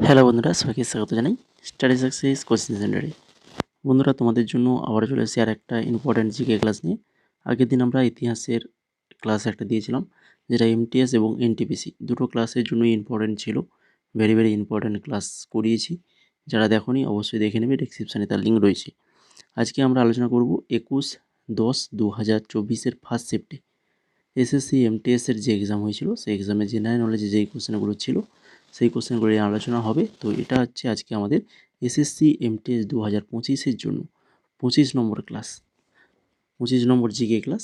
Hello বন্ধুরা, সবাইকে স্বাগত জানাই স্টাডি সাকসেস কোচিং সেন্টারে। বন্ধুরা, তোমাদের জন্য আবারও চলে এসেছি আর একটা ইম্পর্ট্যান্ট জিকে ক্লাস নিয়ে। আগের দিন আমরা ইতিহাসের ক্লাস একটা দিয়েছিলাম, যেটা এমটিএস এবং এনটিপিসি দুটো ক্লাসের জন্যই ইম্পর্ট্যান্ট ছিল। ভেরি ভেরি ইম্পর্ট্যান্ট ক্লাস করিয়েছি। যারা দেখোনি অবশ্যই দেখে নেবে, ডেসক্রিপশানে তার লিঙ্ক রয়েছে। আজকে আমরা আলোচনা করব 21/10/2024 ফার্স্ট শিফটে এসএসসি এমটিএসের যে এক্সাম হয়েছিল, সেই এক্সামে জেনারেল নলেজে যেই কোশ্চেনগুলো ছিল সেই কোশ্চেনগুলো নিয়ে আলোচনা হবে। তো এটা হচ্ছে আজকে আমাদের এসএসসি এমটিএস 2025-এর জন্য 25 নম্বর ক্লাস, 25 নম্বর জিকে ক্লাস।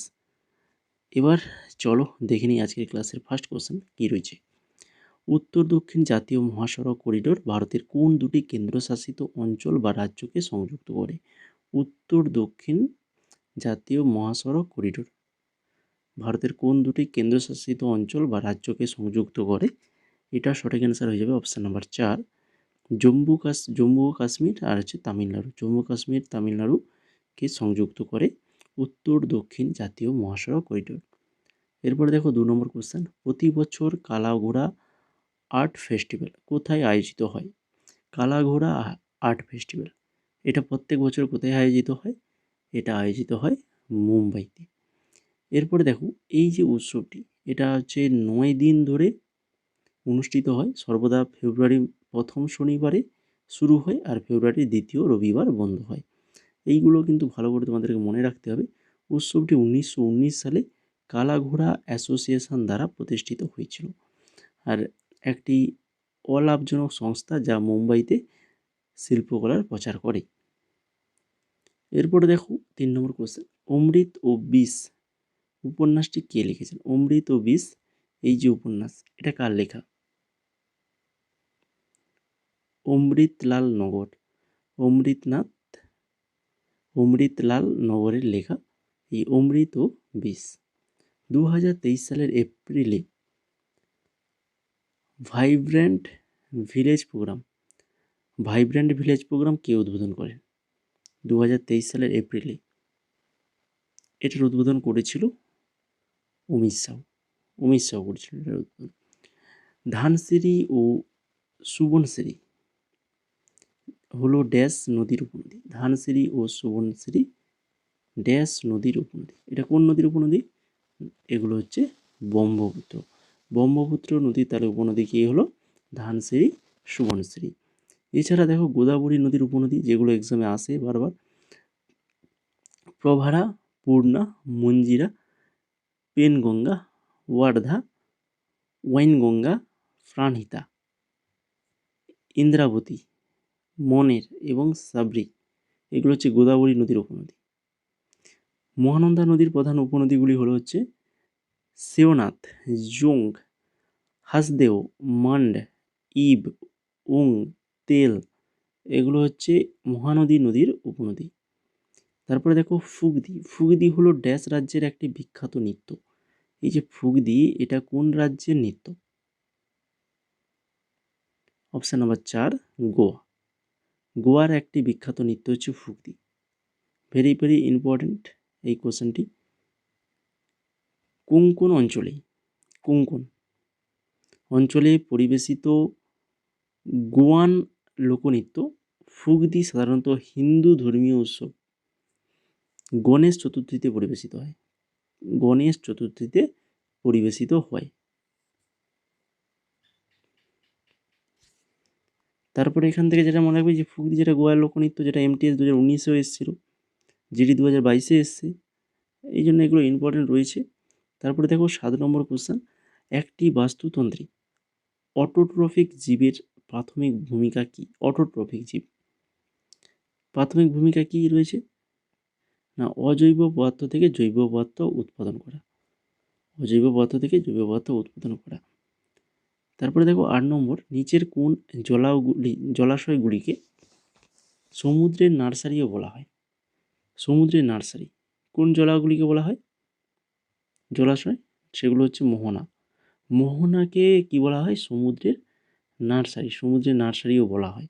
এবার চলো দেখে নিই আজকের ক্লাসের ফার্স্ট কোশ্চেন কী রয়েছে। উত্তর দক্ষিণ জাতীয় মহাসড়ক করিডোর ভারতের কোন দুটি কেন্দ্রশাসিত অঞ্চল বা রাজ্যকে সংযুক্ত করে? উত্তর দক্ষিণ জাতীয় মহাসড়ক করিডোর ভারতের কোন দুটি কেন্দ্রশাসিত অঞ্চল বা রাজ্যকে সংযুক্ত করে? এটা সঠিক অ্যান্সার হয়ে যাবে অপশান নাম্বার 4, জম্মু ও কাশ্মীর আর হচ্ছে তামিলনাড়ু। জম্মু কাশ্মীর তামিলনাড়ুকে সংযুক্ত করে উত্তর দক্ষিণ জাতীয় মহাসড়ক করিডোর। এরপরে দেখো 2 নম্বর কোশ্চেন। প্রতি বছর কালাঘোড়া আর্ট ফেস্টিভ্যাল কোথায় আয়োজিত হয়? কালাঘোড়া আর্ট ফেস্টিভ্যাল এটা প্রত্যেক বছর কোথায় আয়োজিত হয়? এটা আয়োজিত হয় মুম্বাইতে। এরপরে দেখো, এই যে উৎসবটি, এটা হচ্ছে 9 দিন ধরে অনুষ্ঠিত হয়। সর্বদা ফেব্রুয়ারি প্রথম শনিবারে শুরু হয় আর ফেব্রুয়ারির দ্বিতীয় রবিবার বন্ধ হয়। এইগুলো কিন্তু ভালো করে তোমাদেরকে মনে রাখতে হবে। উৎসবটি 1919 সালে কালাঘোড়া অ্যাসোসিয়েশন দ্বারা প্রতিষ্ঠিত হয়েছিল, আর একটি অলাভজনক সংস্থা যা মুম্বাইতে শিল্পকলার প্রচার করে। এরপরে দেখো 3 নম্বর কোশ্চেন। অমৃত ও বিষ উপন্যাসটি কে লিখেছেন? অমৃত ও বিষ এই যে উপন্যাস, এটা কার লেখা? অমৃতলাল নগর, অমৃতলাল নগরের লেখা এই অমৃত ও বিষ। 2023 সালের এপ্রিলে ভাইব্র্যান্ট ভিলেজ প্রোগ্রাম কে উদ্বোধন করেন? 2023 সালের এপ্রিলে এটার উদ্বোধন করেছিল অমিত শাহ করেছিল এটার উদ্বোধন। ধানসিঁড়ি ও সুবনসিঁড়ি হলো ড্যাশ নদীর উপনদী। ধানসিঁড়ি ও সুবনসিঁড়ি ড্যাশ নদীর উপনদী। এটা কোন নদীর উপনদী? এগুলো হচ্ছে ব্রহ্মপুত্র নদীর তার উপনদী কি হলো? ধানসিঁড়ি, সুবনসিঁড়ি। এছাড়া দেখো গোদাবরী নদীর উপনদী যেগুলো এক্সামে আসে বারবার, প্রভারা, পূর্ণা, মঞ্জিরা, পেনগঙ্গা, ওয়ার্ধা, ওয়াইনগঙ্গা, প্রাণহিতা, ইন্দ্রাবতী, মনের এবং সাবরি। এগুলো হচ্ছে গোদাবরী নদীর উপনদী। মহানন্দা নদীর প্রধান উপনদীগুলি হলো হচ্ছে শিবনাথ, জোং, হাসদেও, মান্ড, ইব, উং, তেল। এগুলো হচ্ছে মহানদী নদীর উপনদী। তারপরে দেখো ফুগদি হলো ড্যাশ রাজ্যের একটি বিখ্যাত নৃত্য। এই যে ফুগদি, এটা কোন রাজ্যের নৃত্য? অপশান নাম্বার 4, গোয়ার একটি বিখ্যাত নৃত্য হচ্ছে ফুগদি। ভেরি ভেরি ইম্পর্টেন্ট এই কোশ্চেনটি। কোন অঞ্চলে পরিবেশিত গোয়ান লোকনৃত্য ফুগদি সাধারণত হিন্দু ধর্মীয় উৎসব গণেশ চতুর্থীতে পরিবেশিত হয়। তারপরে এখান থেকে যেটা মনে রাখবে যে ফুগদি যেটা গোয়ার লোকনৃত্য, যেটা এমটিএস 2019-এও এসেছিলো, জিডি 2022-এ এসছে, এই জন্য এগুলো ইম্পর্টেন্ট রয়েছে। তারপরে দেখো 7 নম্বর কোশ্চেন। একটি বাস্তুতন্ত্রে অটোট্রফিক জীবের প্রাথমিক ভূমিকা কী? প্রাথমিক ভূমিকা কী রয়েছে? না, অজৈব পদার্থ থেকে জৈব পদার্থ উৎপাদন করা। তারপরে দেখো 8 নম্বর। নিচের কোন জলাশয়গুলিকে সমুদ্রের নার্সারিও বলা হয়? কোন জলাগুলিকে বলা হয় জলাশয়? সেগুলো হচ্ছে মোহনাকে কি বলা হয়? সমুদ্রের নার্সারিও বলা হয়।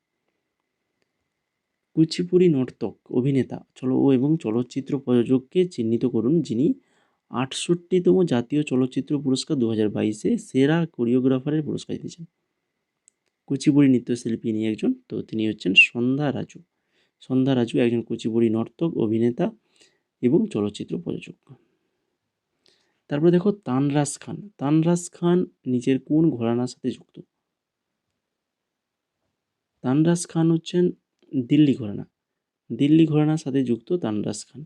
কুচিপুড়ি নর্তক, অভিনেতা এবং চলচ্চিত্র প্রযোজককে চিহ্নিত করুন যিনি 68তম জাতীয় চলচ্চিত্র পুরস্কার 2022-এ সেরা কোরিওগ্রাফারের পুরস্কার জিতেছেন। কুচিপুড়ি নৃত্যশিল্পী ইনি একজন, তো তিনি হচ্ছেন সন্ধ্যা রাজু। সন্ধ্যা রাজু একজন কুচিপুড়ি নর্তক, অভিনেতা এবং চলচ্চিত্র প্রযোজক। তারপরে দেখো তানরাজ খান। তানরাজ খান নিজের কোন ঘরানার সাথে যুক্ত? তানরাজ খান হচ্ছেন দিল্লি ঘরানা। দিল্লি ঘরানার সাথে যুক্ত তানরাজ খান।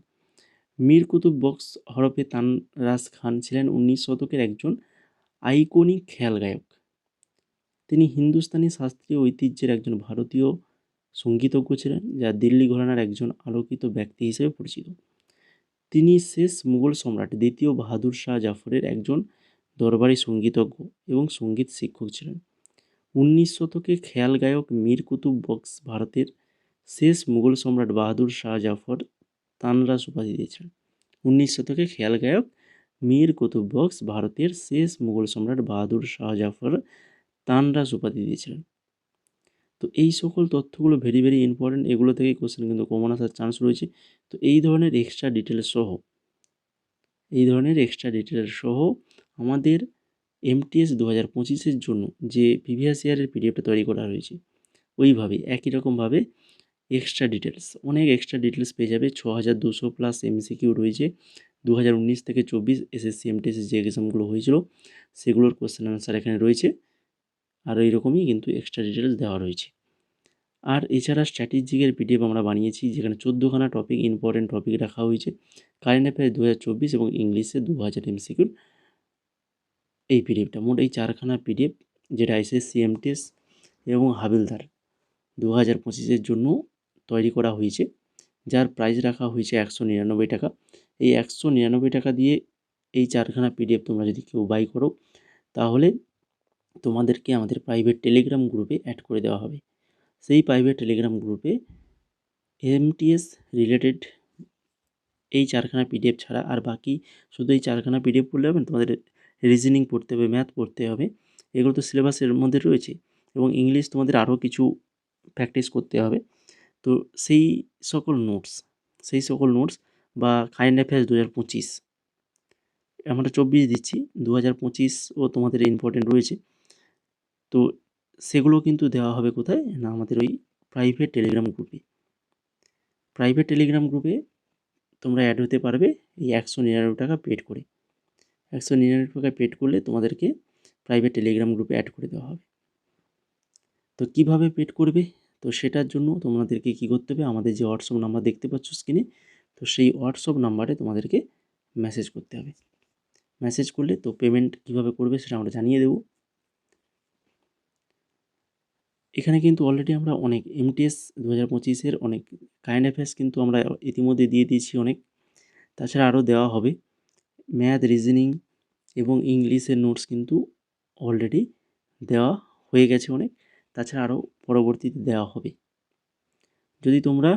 মীর কুতুব বক্স হরফে তানরাজ খান ছিলেন 19 শতকের একজন আইকনিক খেয়াল গায়ক। তিনি হিন্দুস্তানি শাস্ত্রীয় ঐতিহ্যের একজন ভারতীয় সঙ্গীতজ্ঞ ছিলেন, যা দিল্লি ঘরানার একজন আলোকিত ব্যক্তি হিসেবে পরিচিত। তিনি শেষ মুঘল সম্রাট দ্বিতীয় বাহাদুর শাহ জাফরের একজন দরবারি সঙ্গীতজ্ঞ এবং সঙ্গীত শিক্ষক ছিলেন। 19 শতকে খেয়াল গায়ক মীর কুতুব বক্স ভারতের শেষ মুঘল সম্রাট বাহাদুর শাহ জাফর তানরাজ উপাধি দিয়েছিলেন। 19 শতকে খেয়াল গায়ক মীর কুতুব বক্স ভারতের শেষ মুঘল সম্রাট বাহাদুর শাহ জাফর তানরাজ উপাধি দিয়েছিলেন। তো এই সকল তথ্যগুলো ভেরি ভেরি ইম্পর্টেন্ট, এগুলো থেকে কোশ্চেন কিন্তু কমন আসার চান্স রয়েছে। তো এই ধরনের এক্সট্রা ডিটেলস সহ আমাদের এমটিএস 2025-এর জন্য যে প্রিভিয়াস ইয়ারের পিডিএফটা তৈরি করা হয়েছে, ওইভাবে একই রকমভাবে অনেক এক্সট্রা ডিটেলস পেয়ে যাবে। 6200 প্লাস এমসিকিউ রয়েছে। 2019 থেকে 24 এসএসসি এমটিএসের যে এক্সামগুলো হয়েছিল সেগুলোর কোশ্চেন আনসার এখানে রয়েছে। আর এইরকমই কিন্তু এক্সট্রা ডিটেলস দেওয়া রয়েছে। আর এছাড়া স্ট্র্যাটেজিকের পিডিএফ আমরা বানিয়েছি, যেখানে 14খানা ইম্পর্টেন্ট টপিক রাখা হয়েছে। কারেন্ট অ্যাফেয়ার্স 2024 এবং ইংলিশে 2000 এমসিকিউর এই পিডিএফটা, মোট এই 4খানা পিডিএফ, যেটা এসএসসি এমটিএস এবং হাবিলদার 2025-এর জন্য তৈরি করা হয়েছে, যার প্রাইস রাখা হয়েছে 199 টাকা। এই 199 টাকা দিয়ে এই 4খানা পিডিএফ তোমরা যদি কেউ বাই করো, তাহলে তোমাদেরকে আমাদের প্রাইভেট টেলিগ্রাম গ্রুপে অ্যাড করে দেওয়া হবে। সেই প্রাইভেট টেলিগ্রাম গ্রুপে এমটিএস রিলেটেড এই 4খানা পিডিএফ ছাড়া আর বাকি শুধু এই 4খানা পিডিএফ পড়লে হবে না, তোমাদের রিজনিং পড়তে হবে, ম্যাথ পড়তে হবে, এগুলো তো সিলেবাসের মধ্যে রয়েছে, এবং ইংলিশ তোমাদের আরও কিছু প্র্যাকটিস করতে হবে। তো সেই সকল নোটস বা কারেন্ট অ্যাফেয়ার্স 2025, আমরা 24 দিচ্ছি, 2025ও তোমাদের ইম্পর্টেন্ট রয়েছে। তো সেগুলো কিন্তু দেওয়া হবে কোথায় না, আমাদের ওই প্রাইভেট টেলিগ্রাম গ্রুপে তোমরা অ্যাড হতে পারবে এই 199 টাকা পেড করে। 199 টাকা পেড করলে তোমাদেরকে প্রাইভেট টেলিগ্রাম গ্রুপে অ্যাড করে দেওয়া হবে। তো কিভাবে পেড করবে, তো সেটার জন্য তোমাদেরকে কী করতে হবে, আমাদের যে হোয়াটসঅ্যাপ নাম্বার দেখতে পাচ্ছ স্ক্রিনে, তো সেই হোয়াটসঅ্যাপ নাম্বারে তোমাদেরকে মেসেজ করতে হবে। মেসেজ করলে তো পেমেন্ট কীভাবে করবে সেটা আমরা জানিয়ে দেবো। এখানে কিন্তু অলরেডি আমরা অনেক এমটিএস 2025-এর অনেক কারেন্ট অ্যাফেয়ার্স কিন্তু আমরা ইতিমধ্যে দিয়ে দিয়েছি অনেক, তাছাড়া আরও দেওয়া হবে। ম্যাথ, রিজনিং এবং ইংলিশের নোটস কিন্তু অলরেডি দেওয়া হয়ে গেছে অনেক, তাছাড়া আরও পরবর্তীতে দেওয়া হবে। যদি তোমরা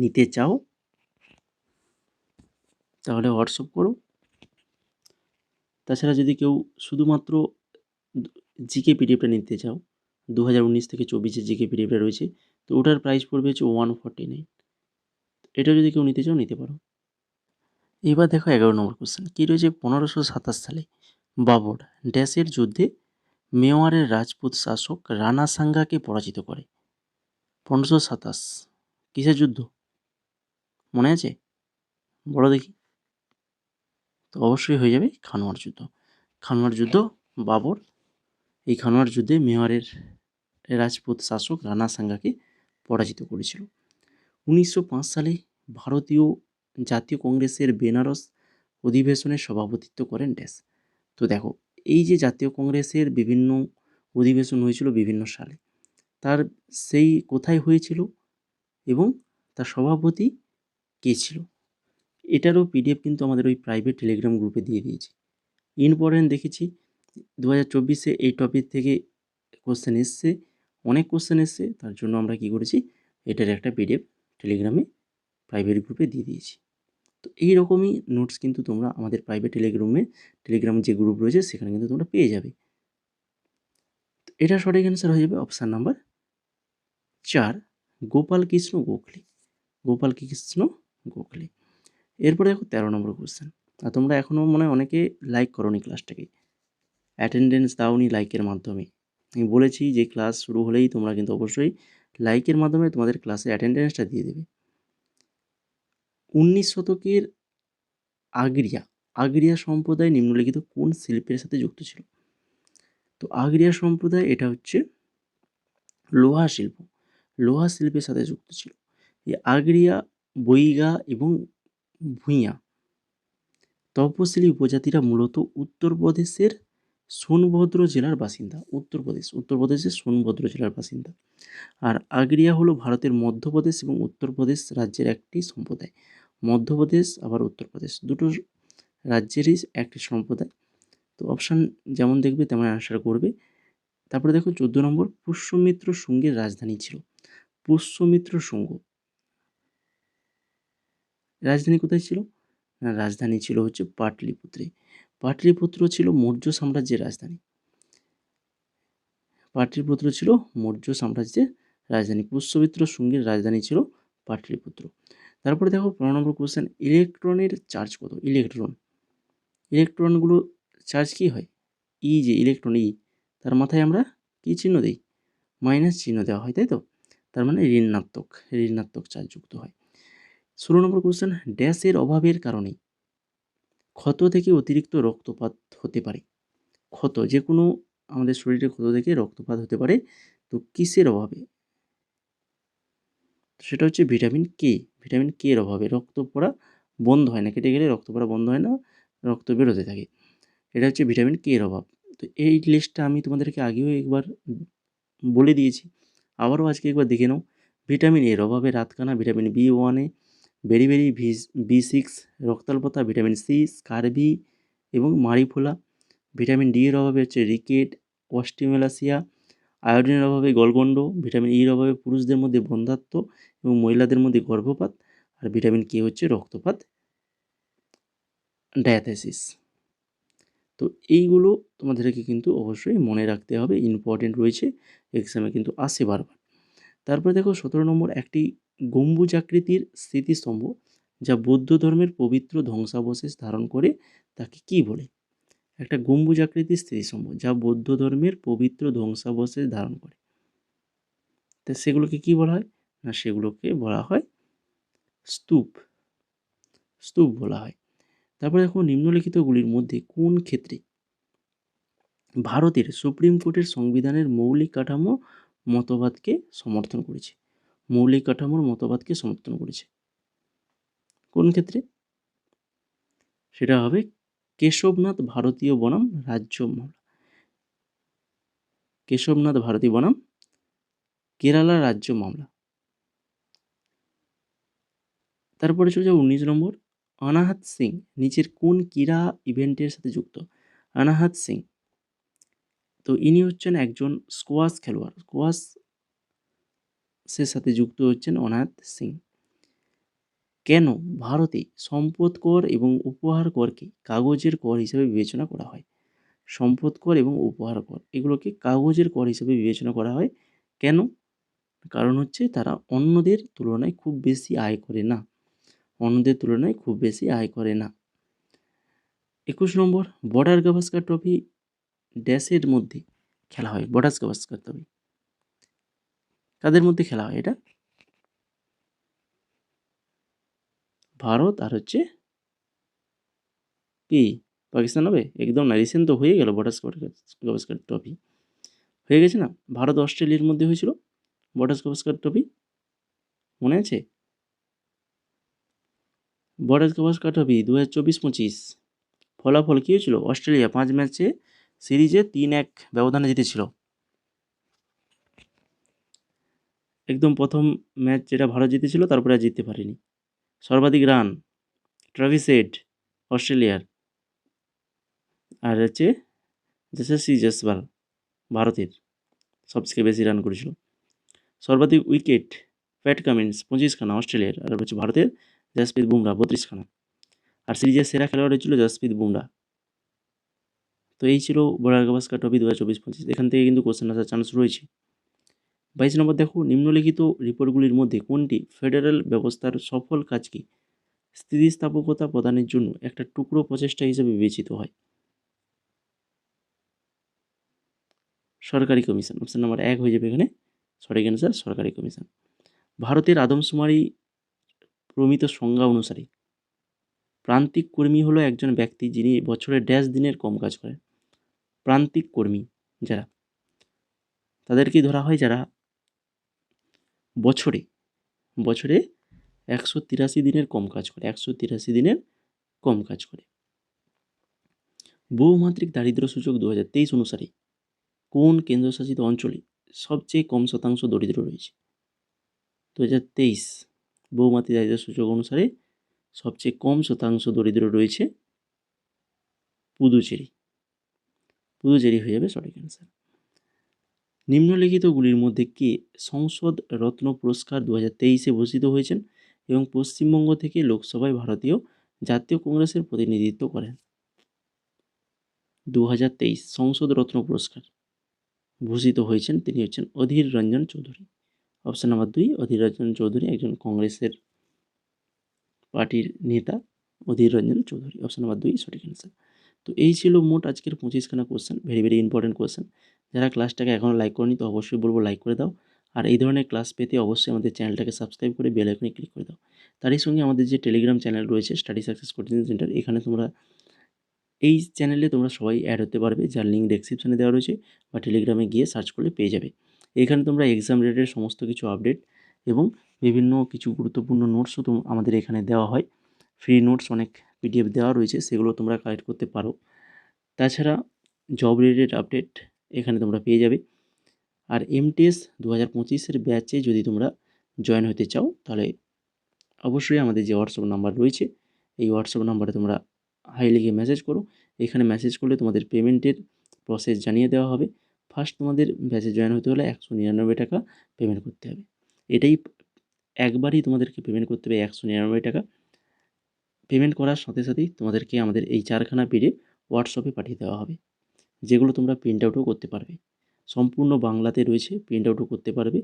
নিতে চাও তাহলে হোয়াটসঅ্যাপ করো। তাছাড়া যদি কেউ শুধুমাত্র জিকে পিডিএফটা নিতে চাও, 2019 থেকে 24-এর জিকে পিডিএফটা রয়েছে, তো ওটার প্রাইস পড়বে হচ্ছে 149। এটা যদি কেউ নিতে চাও নিতে পারো। এবার দেখো 11 নম্বর কোশ্চেন কী রয়েছে। 1527 সালে বাবর ড্যাশের যুদ্ধে মেওয়ারের রাজপুত শাসক রানা সাঙ্গাকে পরাজিত করে। 1527 কিসের যুদ্ধ মনে আছে? বলো দেখি। তো অবশ্যই হয়ে যাবে খানোয়ার যুদ্ধ। বাবর এই খানোয়ার যুদ্ধে মেওয়ারের রাজপুত শাসক রানা সাঙ্গাকে পরাজিত করেছিল। 1905 সালে ভারতীয় জাতীয় কংগ্রেসের বেনারস অধিবেশনের সভাপতিত্ব করেন ড্যাশ। তো দেখো, এই যে জাতীয় কংগ্রেসের বিভিন্ন অধিবেশন হয়েছিল বিভিন্ন সালে, তার সেই কোথায় হয়েছিল এবং তার সভাপতি কে ছিল, এটারও পিডিএফ কিন্তু আমাদের ওই প্রাইভেট টেলিগ্রাম গ্রুপে দিয়ে দিয়েছি। ইম্পর্টেন্ট দেখেছি 2024-এ এই টপিক থেকে অনেক কোশ্চেন এসছে, তার জন্য আমরা কি করেছি, এটার একটা পিডিএফ টেলিগ্রামে প্রাইভেট গ্রুপে দিয়ে দিয়েছি। তো এই রকমই নোটস কিন্তু তোমরা আমাদের প্রাইভেট টেলিগ্রাম যে গ্রুপ রয়েছে সেখানে কিন্তু তোমরা পেয়ে যাবে। তো এটা সঠিক অ্যান্সার হয়ে যাবে অপশান নাম্বার 4, গোপাল কৃষ্ণ গোখলে। এরপরে দেখো 13 নম্বর কোশ্চেন। আর তোমরা এখনও মনে হয় অনেকে লাইক করোনি ক্লাসটাকে, অ্যাটেন্ডেন্স দাওনি লাইকের মাধ্যমে, আমি বলেছি যে ক্লাস শুরু হলেই তোমরা কিন্তু অবশ্যই লাইকের মাধ্যমে তোমাদের ক্লাসে অ্যাটেন্ডেন্সটা দিয়ে দেবে। 19 শতকের আগ্রিয়া সম্প্রদায় নিম্নলিখিত কোন শিল্পের সাথে যুক্ত ছিল? তো আগ্রিয়া সম্প্রদায় এটা হচ্ছে লোহা শিল্প, লোহা শিল্পের সাথে যুক্ত ছিল। এই আগ্রিয়া, বৈগা এবং ভূঁইয়া তপশিলি উপজাতিরা মূলত উত্তরপ্রদেশের সোনভদ্র জেলার বাসিন্দা। উত্তরপ্রদেশের সোনভদ্র জেলার বাসিন্দা। আর আগ্রিয়া হলো ভারতের মধ্যপ্রদেশ এবং উত্তরপ্রদেশ রাজ্যের একটি সম্প্রদায়। মধ্যপ্রদেশ আবার উত্তরপ্রদেশ দুটো রাজ্যেরই একটি সম্প্রদায়। তো অপশান যেমন দেখবে তেমন অ্যান্সার করবে। তারপরে দেখো 14 নম্বর, পুষ্যমিত্র শুঙ্গের রাজধানী ছিল। পুষ্যমিত্র শুঙ্গ রাজধানী কোথায় ছিল? না, রাজধানী ছিল হচ্ছে পাটলিপুত্রে। পাটলিপুত্র ছিল মৌর্য সাম্রাজ্যের রাজধানী। পাটলিপুত্র ছিল মৌর্য সাম্রাজ্যের রাজধানী। পুষ্যমিত্র শুঙ্গের রাজধানী ছিল পাটলিপুত্র। তারপরে দেখো 15 নম্বর কোশ্চেন, ইলেকট্রনের চার্জ কত? ইলেকট্রনগুলো চার্জ কি হয়? যে ইলেকট্রন তার মাথায় আমরা কি চিহ্ন দিই? মাইনাস চিহ্ন দেওয়া হয়, তাই তো? তার মানে ঋণাত্মক চার্জ যুক্ত হয়। 16 নম্বর কোশ্চেন, ড্যাশের অভাবের কারণে ক্ষত থেকে অতিরিক্ত রক্তপাত হতে পারে। ক্ষত, যে কোনো আমাদের শরীরে ক্ষত থেকে রক্তপাত হতে পারে। তো কিসের অভাবে? সেটা হচ্ছে ভিটামিন কে এর অভাবে রক্ত পড়া বন্ধ হয় না, কেটে গেলে রক্ত পড়া বন্ধ হয় না, রক্ত বেরোতে থাকে। এটা হচ্ছে ভিটামিন কে এর অভাব। তো এই লিস্টটা আমি তোমাদেরকে আগেও একবার বলে দিয়েছি, আবারও আজকে একবার দেখে নাও। ভিটামিন এর অভাবে রাতকানা, ভিটামিন B1 বেরি B6 রক্তাল্পতা, ভিটামিন সি স্কারভি এবং মাড়ি ফোলা, ভিটামিন ডি এর অভাবে হচ্ছে রিকেট, অস্টিমেলাসিয়া, আয়োডিনের অভাবে গলগণ্ড, ভিটামিন ইর অভাবে পুরুষদের মধ্যে বন্ধ্যাত্ব এবং মহিলাদের মধ্যে গর্ভপাত, আর ভিটামিন কে হচ্ছে রক্তপাত, ডায়াথেসিস। তো এইগুলো তোমাদেরকে কিন্তু অবশ্যই মনে রাখতে হবে, ইম্পর্টেন্ট রয়েছে, এক্সামে কিন্তু আসে বারবার। তারপরে দেখো 17 নম্বর, একটি গম্বুজাকৃতির স্মৃতিস্তম্ভ যা বৌদ্ধ ধর্মের পবিত্র ধ্বংসাবশেষ ধারণ করে তাকে কি বলে? একটা গম্বুজাকৃতির স্মৃতিস্তম্ভ যা বৌদ্ধ ধর্মের পবিত্র ধ্বংসাবশেষ ধারণ করে, তা সেগুলোকে কি বলা হয়? না, সেগুলোকে বলা হয় স্তূপ। স্তূপ বলা হয়। তারপরে দেখো, নিম্নলিখিতগুলির মধ্যে কোন ক্ষেত্রে ভারতের সুপ্রিম কোর্টের সংবিধানের মৌলিক কাঠামোর মতবাদকে সমর্থন করেছে? মৌলিক কাঠামোর মতবাদকে সমর্থন করেছে কোন ক্ষেত্রে? সেটা হবে কেশবনাথ ভারতীয় বনাম রাজ্য মামলা। কেশবনাথ ভারতী বনাম কেরালা রাজ্য মামলা। তারপরে চলে যাও 19 নম্বর, অনাহত সিং নিচের কোন ক্রীড়া ইভেন্টের সাথে যুক্ত? অনাহত সিং, তো ইনি হচ্ছেন একজন স্কোয়াশ খেলোয়াড়, স্কোয়াশের সাথে যুক্ত হচ্ছেন অনাহত সিং। কেন ভারতে সম্পদ কর এবং উপহার করকে কাগজের কর হিসেবে বিবেচনা করা হয়? সম্পদ কর এবং উপহার কর এগুলোকে কাগজের কর হিসেবে বিবেচনা করা হয়। কেন? কারণ হচ্ছে তারা অন্যদের তুলনায় খুব বেশি আয় করে না। 21 নম্বর, বর্ডার গাভাস্কার ট্রফি ড্যাশের মধ্যে খেলা হয়? বর্ডার গাভাস্কার ট্রফি কাদের মধ্যে খেলা হয়? এটা ভারত আর হচ্ছে কি পাকিস্তান হবে? একদম না, রিসেন্ট তো হয়ে গেল বর্ডার গাভাস্কার ট্রফি, হয়ে গেছে না? ভারত অস্ট্রেলিয়ার মধ্যে হয়েছিল বর্ডার গাভাস্কার ট্রফি, মনে আছে? বর্ডার গাভাস্কার ট্রফি 2024-25 ফলাফল কী হয়েছিল? অস্ট্রেলিয়া 5 ম্যাচে সিরিজে 3-1 ব্যবধানে জিতেছিল। একদম প্রথম ম্যাচ যেটা ভারত জিতেছিল, তারপরে আর জিততে পারেনি। সর্বাধিক রান ট্রাভিস হেড অস্ট্রেলিয়ার, আর হচ্ছে যশস্বী জয়সওয়াল ভারতের সবথেকে বেশি রান করেছিল। সর্বাধিক উইকেট প্যাট কামিন্স 25 খানা অস্ট্রেলিয়ার, আর হচ্ছে ভারতের জসপ্রীত বুমরা 32 খানা। আর সিরিজের সেরা খেলোয়াড় হচ্ছিল জসপ্রীত বুমরা। তো এই ছিল বর্ডার গাভাস্কার ট্রফি 2024-25। এখান থেকে কিন্তু কোশ্চেন আসার চান্স রয়েছে। 22 নম্বর দেখো, নিম্নলিখিত রিপোর্টগুলির মধ্যে কোনটি ফেডারেল ব্যবস্থার সফল কাজকে স্থিতিস্থাপকতা প্রদানের জন্য একটা টুকরো প্রচেষ্টা হিসেবে বিবেচিত হয়? সরকারি কমিশন, অপশান নাম্বার 1 হয়ে যাবে এখানে সঠিক অ্যান্সার, সরকারি কমিশন। ভারতের আদমশুমারি প্রমিত সংজ্ঞা অনুসারে প্রান্তিক কর্মী হলো একজন ব্যক্তি যিনি বছরে ড্যাশ দিনের কম কাজ করেন। প্রান্তিক কর্মী যারা, তাদেরকেই ধরা হয় যারা বছরে 183 দিনের কম কাজ করে, 183 দিনের কম কাজ করে। বহুমাত্রিক দারিদ্র্য সূচক 2023 অনুসারে কোন কেন্দ্রশাসিত অঞ্চলে সবচেয়ে কম শতাংশ দরিদ্র রয়েছে? 2023 বহুমাত্রিক দারিদ্র্য সূচক অনুসারে সবচেয়ে কম শতাংশ দরিদ্র রয়েছে পুদুচেরি হয়ে যাবে সঠিক অ্যান্সার। নিম্নলিখিতগুলির মধ্যে কে সংসদ রত্ন পুরস্কার 2023-এ ভূষিত হয়েছেন এবং পশ্চিমবঙ্গ থেকে লোকসভায় ভারতীয় জাতীয় কংগ্রেসের প্রতিনিধিত্ব করেন? 2023 সংসদ রত্ন পুরস্কার ভূষিত হয়েছেন, তিনি হচ্ছেন অধীর রঞ্জন চৌধুরী। অপশন নাম্বার 2 অধীর রঞ্জন চৌধুরী একজন কংগ্রেসের পার্টির নেতা, অধীর রঞ্জন চৌধুরী। অপশন নাম্বার 2 সঠিক অ্যান্সার। তো এই ছিল মোট আজকের 25খানা কোশ্চেন, ভেরি ইম্পর্টেন্ট কোশ্চেন। যারা ক্লাসটাকে এখনও লাইক করনি তো অবশ্যই বলবো লাইক করে দাও, আর এই ধরনের ক্লাস পেতে অবশ্যই আমাদের চ্যানেলটাকে সাবস্ক্রাইব করে বেল আইকনে ক্লিক করে দাও। তারই সঙ্গে আমাদের যে টেলিগ্রাম চ্যানেল রয়েছে স্টাডি সাকসেস কোচিং সেন্টার, এখানে তোমরা এই চ্যানেলে তোমরা সবাই অ্যাড হতে পারবে, যার লিঙ্ক ডেসক্রিপশনে দেওয়া রয়েছে বা টেলিগ্রামে গিয়ে সার্চ করলে পেয়ে যাবে। এখানে তোমরা এক্সাম রিলেটেড সমস্ত কিছু আপডেট এবং বিভিন্ন কিছু গুরুত্বপূর্ণ নোটসও আমাদের এখানে দেওয়া হয়। ফ্রি নোটস অনেক পিডিএফ দেওয়া রয়েছে, সেগুলো তোমরা কালেক্ট করতে পারো। তাছাড়া জব রিলেটেড আপডেট এখানে তোমরা পেয়ে যাবে। আর এমটিএস 2025-এর ব্যাচে যদি তোমরা জয়েন হতে চাও তাহলে অবশ্যই আমাদের যে হোয়াটসঅ্যাপ নাম্বার রয়েছে এই হোয়াটসঅ্যাপ নাম্বারে তোমরা হাই লিখে মেসেজ করো। এখানে মেসেজ করলে তোমাদের পেমেন্টের প্রসেস জানিয়ে দেওয়া হবে। ফার্স্ট তোমাদের ব্যাচে জয়েন হতে হলে 199 টাকা পেমেন্ট করতে হবে। এটাই একবারই তোমাদেরকে পেমেন্ট করতে হবে 199 টাকা। পেমেন্ট করার সাথে সাথেই তোমাদেরকে আমাদের এই 4খানা পিডিএফ হোয়াটসঅ্যাপে পাঠিয়ে দেওয়া হবে, যেগুলো তোমরা প্রিন্ট আউটও করতে পারবে। সম্পূর্ণ বাংলাতে রয়েছে, প্রিন্ট আউটও করতে পারবে।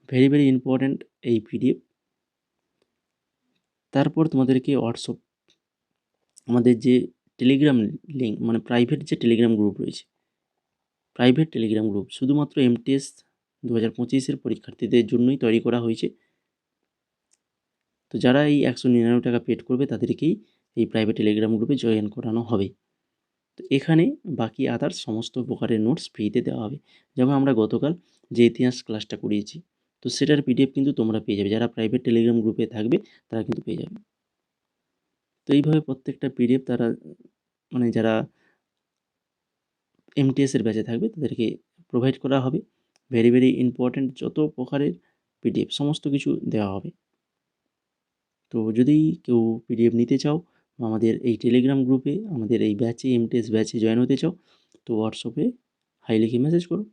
ভেরি ইম্পর্ট্যান্ট এই পিডিএফ। তারপর তোমাদেরকে হোয়াটসঅ্যাপ আমাদের যে টেলিগ্রাম লিঙ্ক, মানে প্রাইভেট যে টেলিগ্রাম গ্রুপ রয়েছে, প্রাইভেট টেলিগ্রাম গ্রুপ শুধুমাত্র এমটিএস 2025-এর পরীক্ষার্থীদের জন্যই তৈরি করা হয়েছে। তো যারা এই 199 টাকা পেড করবে তাদেরকেই এই প্রাইভেট টেলিগ্রাম গ্রুপে জয়েন করানো হবে। তো এখানে বাকি আদার্স সমস্ত প্রকারের নোটস ফ্রিতে দেওয়া হবে। যেমন আমরা গতকাল যে ইতিহাস ক্লাসটা করিয়েছি, তো সেটার পিডিএফ কিন্তু তোমরা পেয়ে যাবে। যারা প্রাইভেট টেলিগ্রাম গ্রুপে থাকবে তারা কিন্তু পেয়ে যাবে। তো এইভাবে প্রত্যেকটা পিডিএফ তারা, মানে যারা এমটিএসের ব্যাচে থাকবে তাদেরকে প্রোভাইড করা হবে। ভেরি ইম্পর্ট্যান্ট যত প্রকারের পিডিএফ সমস্ত কিছু দেওয়া হবে। তো যদি কেউ পিডিএফ নিতে চাও বা আমাদের এই টেলিগ্রাম গ্রুপে আমাদের এই ব্যাচে এমটিএস ব্যাচে জয়েন হতে চাও তো হোয়াটসঅ্যাপে হাই লিখে মেসেজ করো।